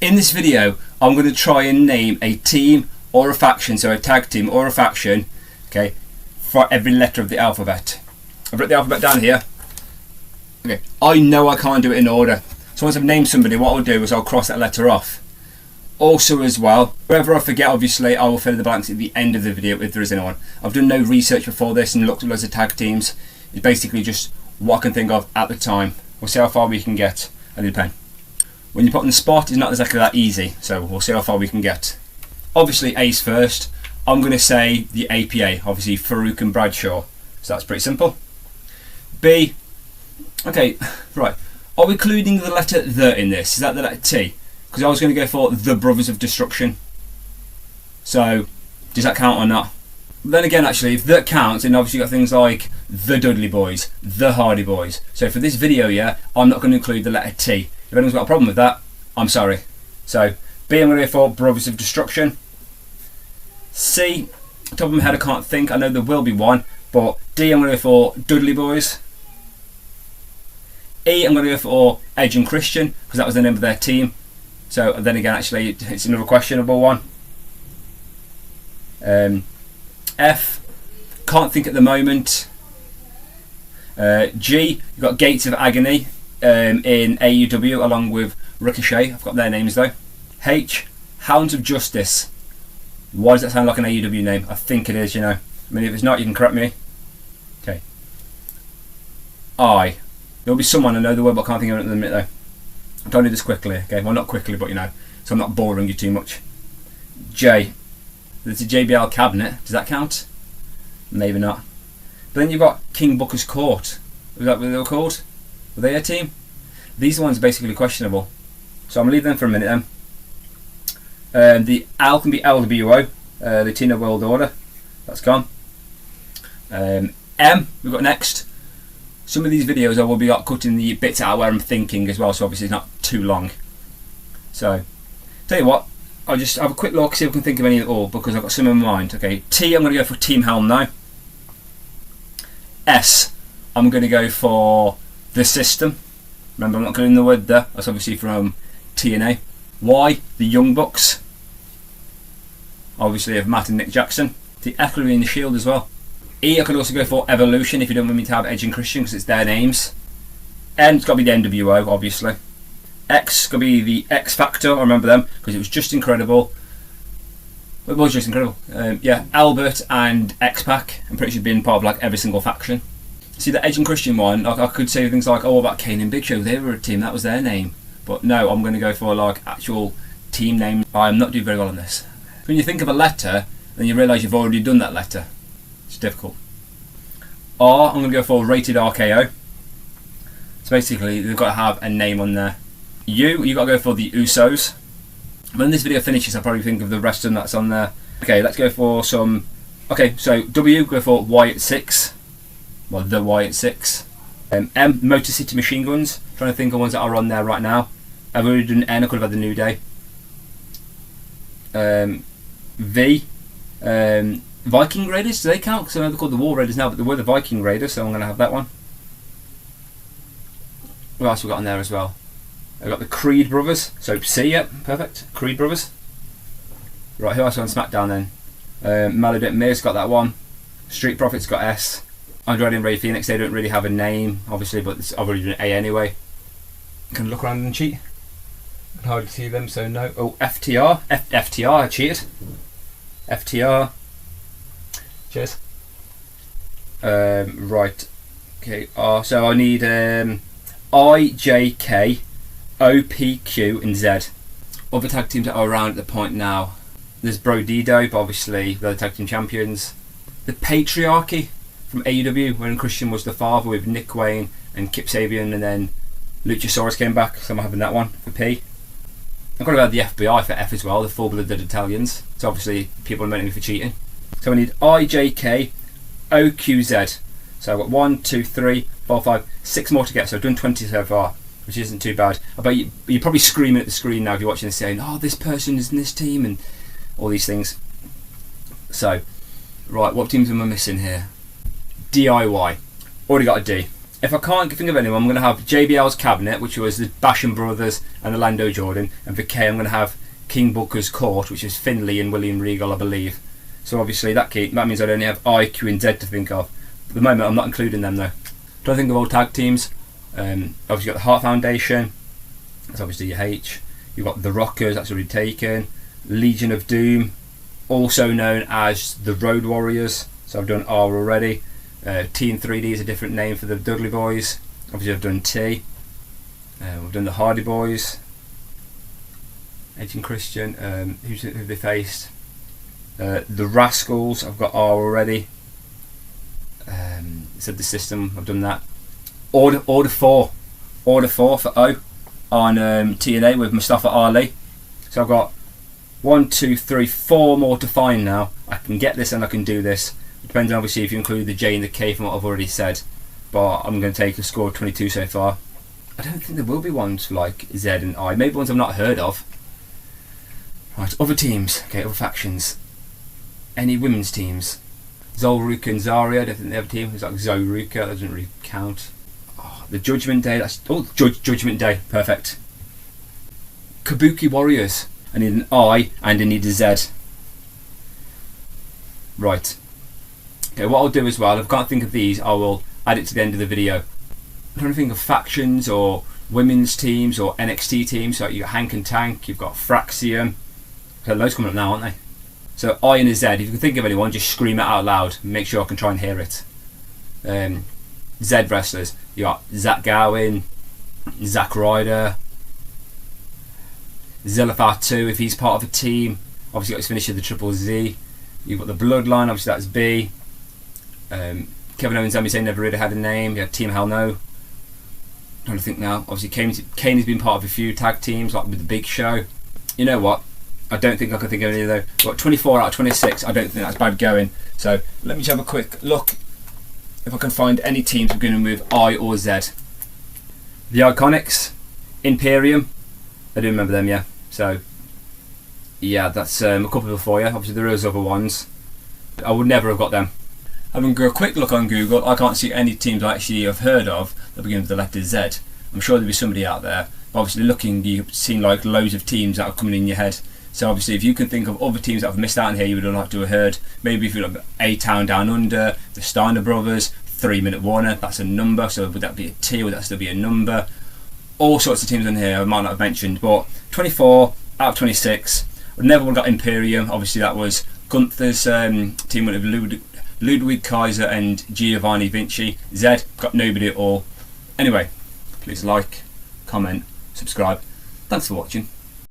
In this video, I'm going to try and name a team or a faction, so a tag team or a faction, okay, for every letter of the alphabet. I've written the alphabet down here. Okay, I know I can't do it in order. So once I've named somebody, what I'll do is I'll cross that letter off. Also as well, wherever I forget, obviously, I will fill in the blanks at the end of the video if there is anyone. I've done no research before this and looked at loads of tag teams. It's basically just what I can think of at the time. We'll see how far we can get. I need a pen. When you put on the spot, it's not exactly that easy, so we'll see how far we can get. Obviously, A's first. I'm going to say the APA, obviously Farouk and Bradshaw. So that's pretty simple. B. Okay, right. Are we including the letter the in this? Is that the letter T? Because I was going to go for the Brothers of Destruction. So, does that count or not? Then again, actually, if that counts, then obviously you've got things like the Dudley Boys, the Hardy Boys. So for this video, yeah, I'm not going to include the letter T. If anyone's got a problem with that, I'm sorry. So, B, I'm going to go for Brothers of Destruction. C, top of my head, I can't think. I know there will be one. But D, I'm going to go for Dudley Boys. E, I'm going to go for Edge and Christian, because that was the name of their team. So then again, actually, it's another questionable one. F, can't think at the moment. G, you've got Gates of Agony in AEW along with Ricochet. I've got their names though. H, Hounds of Justice. Why does that sound like an AEW name? I think it is, you know. I mean, if it's not, you can correct me. Okay. I. There'll be someone, I know the word, but I can't think of it at the minute though. I'm trying to do this quickly, okay? Well, not quickly, but you know, so I'm not boring you too much. J. There's a JBL cabinet. Does that count? Maybe not. But then you've got King Booker's Court. Was that what they were called? Were they a team? These ones are basically questionable. So I'm going to leave them for a minute then. The L can be LWO, the Tina World Order. That's gone. M, we've got next. Some of these videos I will be cutting the bits out where I'm thinking as well, so obviously it's not too long. So, tell you what, I'll just have a quick look, see if I can think of any at all, because I've got some in mind. Okay, T, I'm going to go for Team Helm now. S, I'm going to go for The System. Remember, I'm not including the word the, that's obviously from TNA. Y, The Young Bucks. Obviously of Matt and Nick Jackson. The Equity and the Shield as well. E, I could also go for Evolution if you don't want me to have Edge and Christian because it's their names. N, it's got to be the NWO, obviously. X, got to be the X Factor, I remember them because it was just incredible. It was just incredible. Yeah, Albert and X-Pac, I'm pretty sure being part of like every single faction. See, the Edge and Christian one, I could say things like, oh, what about Kane and Big Show? They were a team, that was their name. But no, I'm going to go for like actual team names. I'm not doing very well on this. When you think of a letter, then you realise you've already done that letter. It's difficult. R, I'm going to go for Rated RKO. So basically, they've got to have a name on there. U, you've got to go for the Usos. When this video finishes, I'll probably think of the rest of them that's on there. Okay, let's go for some... Okay, so W, go for Wyatt 6. Well, the Wyatt 6. M, Motor City Machine Guns. Trying to think of ones that are on there right now. I've already done N, I could have had the New Day. V, Viking Raiders, do they count? Because I know they're called the War Raiders now, but they were the Viking Raiders, so I'm going to have that one. What else have we got on there as well? I've got the Creed Brothers, so C, yep, perfect. Creed Brothers. Right, who else on SmackDown then? Maledicent Miz got that one. Street Profits got S. Andrade and Ray Phoenix, they don't really have a name, obviously, but I've already done A anyway. Can I look around and cheat? I can hardly see them, so no. Oh, FTR. FTR, I cheated. FTR. Cheers. Right. Okay. So I need I, J, K, O, P, Q, and Z. Other tag teams that are around at the point now. There's Brodido, but obviously they're the tag team champions. The Patriarchy from AEW, when Christian was the father with Nick Wayne and Kip Sabian, and then Luchasaurus came back, so I'm having that one for P. I've got to have the FBI for F as well, the full-blooded Italians. So obviously people are meant me for cheating. So I need I, J, K, O, Q, Z. So I've got 1, 2, 3, 4, 5, 6 more to get. So I've done 20 so far, which isn't too bad. I bet you're probably screaming at the screen now if you're watching this saying, oh, this person is in this team and all these things. So, right, what teams am I missing here? DIY. Already got a D. If I can't think of anyone, I'm going to have JBL's Cabinet, which was the Basham Brothers and Orlando Jordan. And for K, I'm going to have King Booker's Court, which is Finlay and William Regal, I believe. So obviously that means I'd only have I, Q and Z to think of. At the moment I'm not including them though. Trying to think of all tag teams. Obviously you've got the Heart Foundation, that's obviously your H. You've got the Rockers, that's already taken. Legion of Doom, also known as the Road Warriors, so I've done R already. T and 3D is a different name for the Dudley Boys. Obviously I've done T. We've done the Hardy Boys, Edge and Christian. Who they faced? The Rascals, I've got R already. Said the System, I've done that. Order 4 for O on TNA with Mustafa Ali. So I've got 1, 2, 3, 4 more to find now. I can get this and I can do this. Depends on obviously if you include the J and the K from what I've already said. But I'm going to take a score of 22 so far. I don't think there will be ones like Z and I. Maybe ones I've not heard of. Right, other teams. Okay, other factions. Any women's teams? Zolruka and Zarya, I don't think they have a team. It's like Zoruka, that doesn't really count. Oh, the Judgment Day, Judgment Day, perfect. Kabuki Warriors, I need an I and I need a Z. Right. Okay, what I'll do as well, if I can't think of these, I will add it to the end of the video. I'm trying to think of factions or women's teams or NXT teams. So you've got Hank and Tank, you've got Fraxium. So those coming up now, aren't they? So I and a Z, if you can think of anyone, just scream it out loud. Make sure I can try and hear it. Z wrestlers, you got Zach Gowen, Zack Ryder, Zillafar 2 if he's part of a team. Obviously got his finisher, the Triple Z. You've got the Bloodline, obviously that's B. Kevin Owens, Sami Zayn never really had a name. You had Team Hell No. I'm trying to think now. Obviously Kane has been part of a few tag teams, like with the Big Show. You know what? I don't think I can think of any of those. Got 24 out of 26. I don't think that's bad going. So let me just have a quick look if I can find any teams beginning with I or Z. The Iconics, Imperium. I do remember them, yeah. So yeah, that's a couple for you. Obviously there is other ones. I would never have got them. Having a quick look on Google, I can't see any teams I actually have heard of that begin with the letter Z. I'm sure there'll be somebody out there. But obviously looking, you've seen like loads of teams that are coming in your head. So obviously if you can think of other teams that have missed out in here you would have liked to have heard, maybe if you look at A-Town Down Under, the Steiner Brothers, 3 Minute Warner, that's a number, so would that be a T or would that still be a number? All sorts of teams in here I might not have mentioned, but 24 out of 26. I never would have got Imperium, obviously that was Gunther's team with Ludwig Kaiser and Giovanni Vinci. Z, got nobody at all. Anyway, please like, comment, subscribe. Thanks for watching.